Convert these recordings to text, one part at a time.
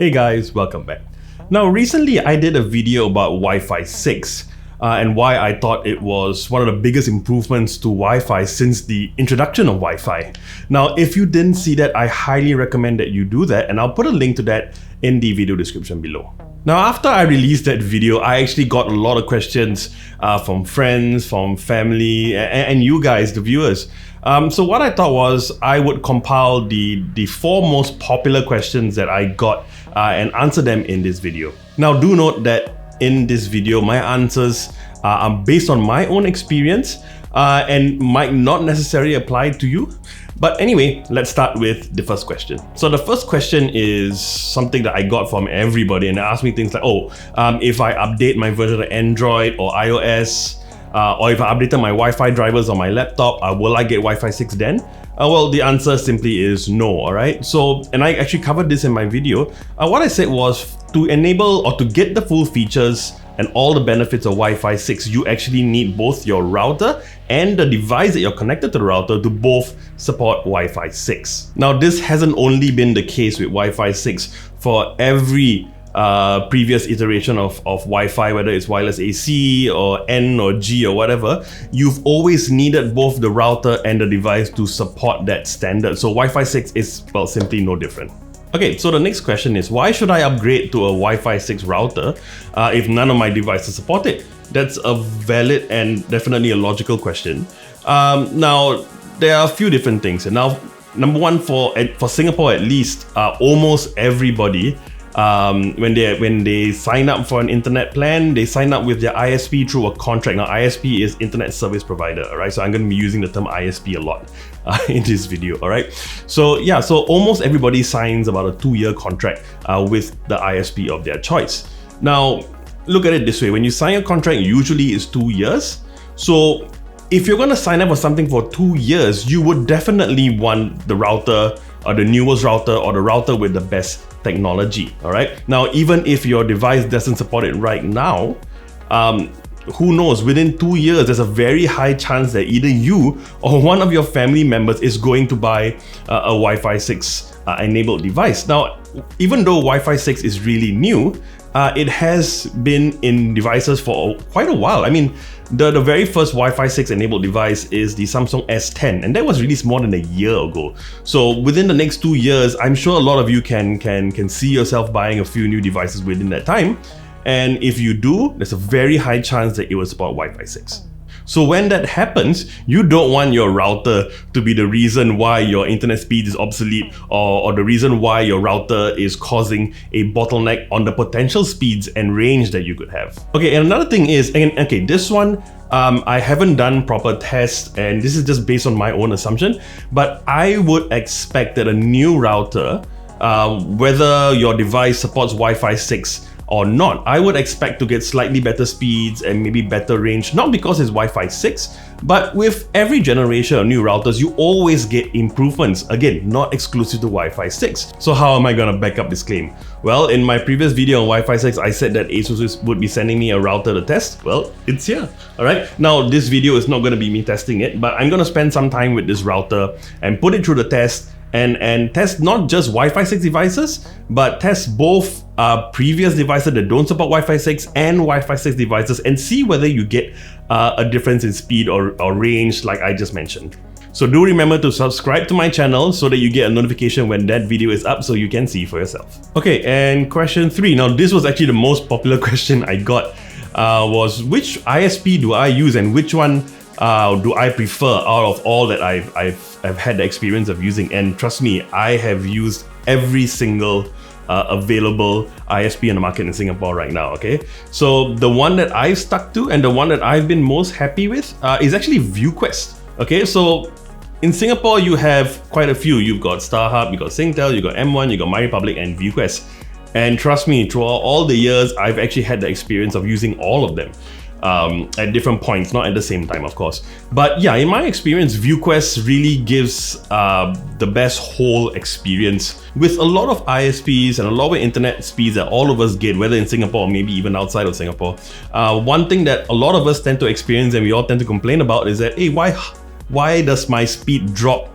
Hey guys, welcome back. Now recently I did a video about Wi-Fi 6 and why I thought it was one of the biggest improvements to Wi-Fi since the introduction of Wi-Fi. Now if you didn't see that, I highly recommend that you do that, and I'll put a link to that in the video description below. Now after I released that video, I actually got a lot of questions from friends, from family, and you guys, the viewers. So what I thought was I would compile the 4 most popular questions that I got and answer them in this video. Now do note that in this video, my answers are based on my own experience and might not necessarily apply to you. But anyway, let's start with the first question. So the first question is something that I got from everybody, and they asked me things like, if I update my version of Android or iOS, or if I updated my Wi-Fi drivers on my laptop, will I get Wi-Fi 6 then? Well, the answer simply is no, alright? So, and I actually covered this in my video. What I said was to enable or to get the full features and all the benefits of Wi-Fi 6, you actually need both your router and the device that you're connected to the router to both support Wi-Fi 6. Now, this hasn't only been the case with Wi-Fi 6 for every previous iteration of Wi-Fi, whether it's wireless AC or N or G or whatever, you've always needed both the router and the device to support that standard. So Wi-Fi 6 is, well, simply no different. Okay, so the next question is, why should I upgrade to a Wi-Fi 6 router if none of my devices support it? That's a valid and definitely a logical question. Now, there are a few different things. And now, number one, for Singapore at least, almost everybody, when they sign up for an internet plan, they sign up with their ISP through a contract. Now, ISP is Internet Service Provider, all right? So I'm going to be using the term ISP a lot in this video, all right? So yeah, so almost everybody signs about a 2-year contract with the ISP of their choice. Now, look at it this way. When you sign a contract, usually it's 2 years. So if you're going to sign up for something for 2 years, you would definitely want the router or the newest router or the router with the best technology, all right? Now, even if your device doesn't support it right now, who knows, within 2 years, there's a very high chance that either you or one of your family members is going to buy a Wi-Fi 6 enabled device. Now, even though Wi-Fi 6 is really new, it has been in devices for quite a while. I mean, the very first Wi-Fi 6 enabled device is the Samsung S10, and that was released more than a year ago. So within the next 2 years, I'm sure a lot of you can see yourself buying a few new devices within that time. And if you do, there's a very high chance that it will support Wi-Fi 6. So when that happens, you don't want your router to be the reason why your internet speed is obsolete or the reason why your router is causing a bottleneck on the potential speeds and range that you could have. Okay, and another thing is, okay, this one, I haven't done proper tests, and this is just based on my own assumption, but I would expect that a new router, whether your device supports Wi-Fi 6 or not, I would expect to get slightly better speeds and maybe better range, not because it's Wi-Fi 6, but with every generation of new routers, you always get improvements. Again, not exclusive to Wi-Fi 6. So how am I gonna back up this claim? Well, in my previous video on Wi-Fi 6, I said that ASUS would be sending me a router to test. Well, it's here, all right? Now, this video is not gonna be me testing it, but I'm gonna spend some time with this router and put it through the test and test not just Wi-Fi 6 devices, but test both previous devices that don't support Wi-Fi 6 and Wi-Fi 6 devices, and see whether you get a difference in speed or range like I just mentioned. So do remember to subscribe to my channel so that you get a notification when that video is up so you can see for yourself. Okay, and question 3. Now this was actually the most popular question I got, was which ISP do I use and which one do I prefer out of all that I've had the experience of using? And trust me, I have used every single available ISP on the market in Singapore right now, okay? So the one that I've stuck to and the one that I've been most happy with is actually ViewQwest, okay? So in Singapore, you have quite a few. You've got StarHub, you've got Singtel, you've got M1, you've got MyRepublic and ViewQwest. And trust me, throughout all the years, I've actually had the experience of using all of them. At different points, not at the same time, of course. But yeah, in my experience, ViewQwest really gives the best whole experience with a lot of ISPs and a lot of internet speeds that all of us get, whether in Singapore or maybe even outside of Singapore. One thing that a lot of us tend to experience and we all tend to complain about is that, hey, why does my speed drop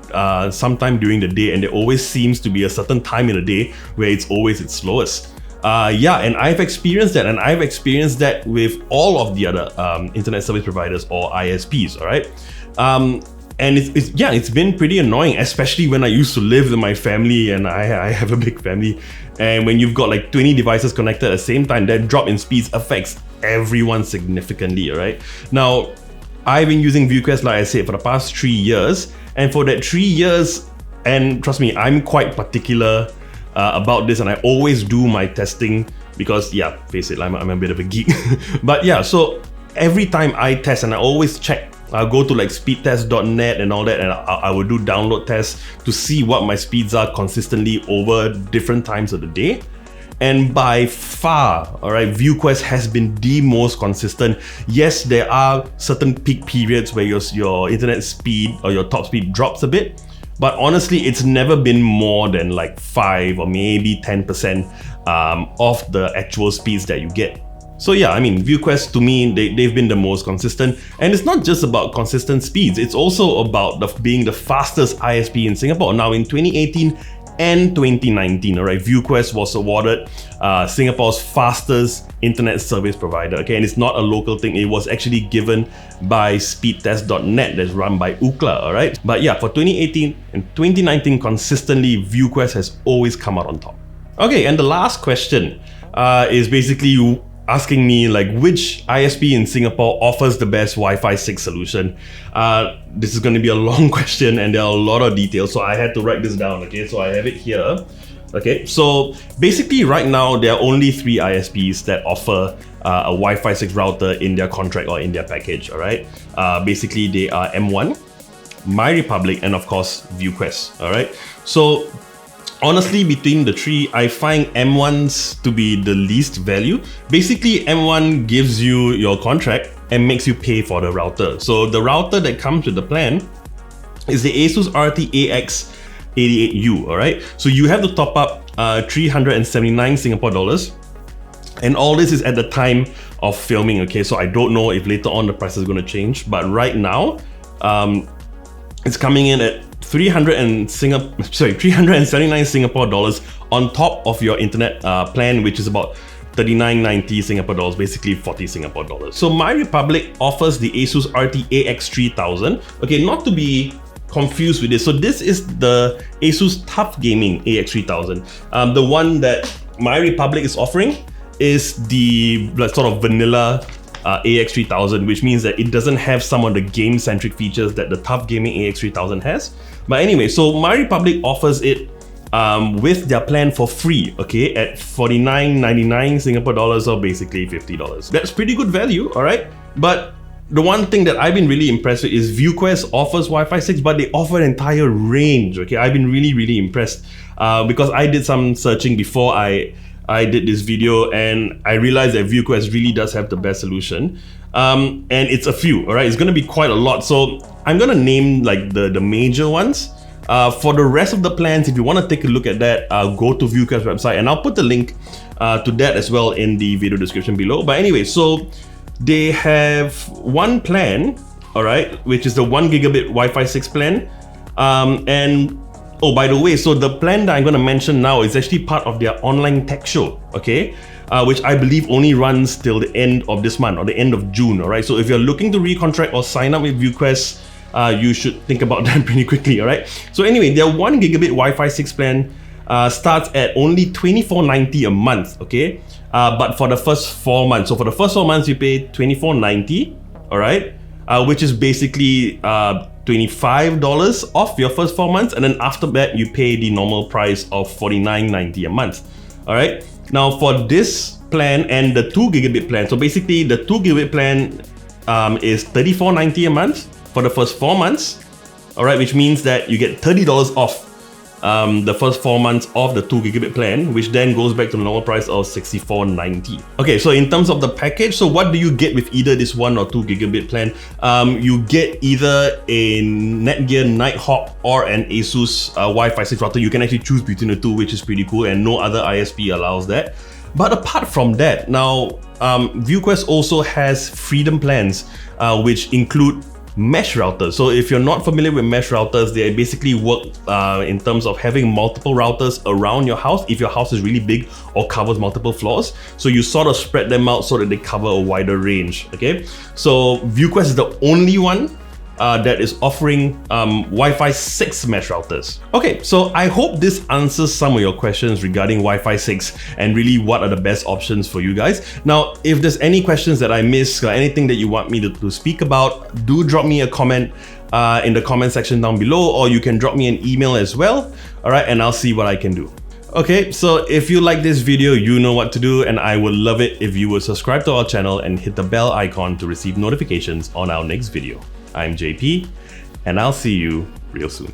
sometime during the day, and there always seems to be a certain time in the day where it's always its slowest. Yeah, and I've experienced that, and I've experienced that with all of the other internet service providers or ISPs, all right? And it's been pretty annoying, especially when I used to live with my family, and I have a big family. And when you've got like 20 devices connected at the same time, that drop in speeds affects everyone significantly, all right? Now, I've been using ViewQwest, like I said, for the past 3 years. And for that 3 years, and trust me, I'm quite particular about this, and I always do my testing because, yeah, face it, I'm a bit of a geek. But yeah, so every time I test, and I always check, I'll go to like speedtest.net and all that, and I will do download tests to see what my speeds are consistently over different times of the day. And by far, all right, ViewQwest has been the most consistent. Yes, there are certain peak periods where your internet speed or your top speed drops a bit, but honestly, it's never been more than like 5 or maybe 10% of the actual speeds that you get. So yeah, I mean, ViewQwest, to me, they've been the most consistent. And it's not just about consistent speeds, it's also about being the fastest ISP in Singapore. Now in 2018 and 2019, all right, ViewQwest was awarded Singapore's fastest internet service provider, okay? And it's not a local thing, it was actually given by speedtest.net, that's run by Ookla, all right? But yeah, for 2018 and 2019, consistently, ViewQwest has always come out on top. Okay, and the last question is basically asking me like which ISP in Singapore offers the best Wi-Fi 6 solution. This is going to be a long question and there are a lot of details, so I had to write this down, okay? So I have it here. Okay, so basically right now there are only 3 ISPs that offer a Wi-Fi 6 router in their contract or in their package, all right? Basically they are M1, MyRepublic, and of course ViewQwest, all right? So honestly, between the 3, I find M1's to be the least value. Basically, M1 gives you your contract and makes you pay for the router. So the router that comes with the plan is the Asus RT-AX88U, all right? So you have to top up 379 Singapore dollars. And all this is at the time of filming, okay? So I don't know if later on the price is going to change, but right now, it's coming in at 379 Singapore dollars on top of your internet plan, which is about 39.90 Singapore dollars, basically 40 Singapore dollars. So MyRepublic offers the Asus RT-AX3000. Okay, not to be confused with this. So this is the Asus Tough Gaming AX3000. The one that MyRepublic is offering is the sort of vanilla AX3000, which means that it doesn't have some of the game-centric features that the Tough Gaming AX3000 has. But anyway, so MyRepublic offers it with their plan for free, okay, at 49.99 Singapore dollars, or basically $50. That's pretty good value, all right? But the one thing that I've been really impressed with is ViewQwest offers Wi-Fi 6, but they offer an entire range, okay? I've been really impressed because I did some searching before I did this video, and I realized that ViewQwest really does have the best solution. And it's a few, all right? It's gonna be quite a lot. So I'm gonna name like the major ones. For the rest of the plans, if you wanna take a look at that, go to ViewQwest website, and I'll put the link to that as well in the video description below. But anyway, so they have one plan, all right, which is the 1 gigabit Wi-Fi 6 plan. And oh, by the way, so the plan that I'm going to mention now is actually part of their online tech show, okay? Which I believe only runs till the end of this month or the end of June, all right? So if you're looking to recontract or sign up with ViewQwest, you should think about that pretty quickly, all right? So anyway, their 1 gigabit Wi-Fi 6 plan starts at only $24.90 a month, okay? But for the first 4 months, so for the first 4 months, you pay $24.90, all right? Which is basically $25 off your first 4 months, and then after that you pay the normal price of $49.90 a month. All right. Now for this plan and the 2 gigabit plan, so basically the 2 gigabit plan is $34.90 a month for the first 4 months. All right, which means that you get $30 off the first 4 months of the 2 gigabit plan, which then goes back to the normal price of $64.90. Okay, so in terms of the package, so what do you get with either this 1 or 2 gigabit plan? You get either a Netgear Nighthawk or an Asus Wi-Fi 6 router. You can actually choose between the two, which is pretty cool, and no other ISP allows that. But apart from that, now ViewQwest also has freedom plans, which include mesh routers. So if you're not familiar with mesh routers, they basically work in terms of having multiple routers around your house if your house is really big or covers multiple floors. So you sort of spread them out so that they cover a wider range, okay? So ViewQwest is the only one that is offering Wi-Fi 6 mesh routers. Okay, so I hope this answers some of your questions regarding Wi-Fi 6 and really what are the best options for you guys. Now, if there's any questions that I missed or anything that you want me to speak about, do drop me a comment in the comment section down below, or you can drop me an email as well. All right, and I'll see what I can do. Okay, so if you like this video, you know what to do, and I would love it if you would subscribe to our channel and hit the bell icon to receive notifications on our next video. I'm JP, and I'll see you real soon.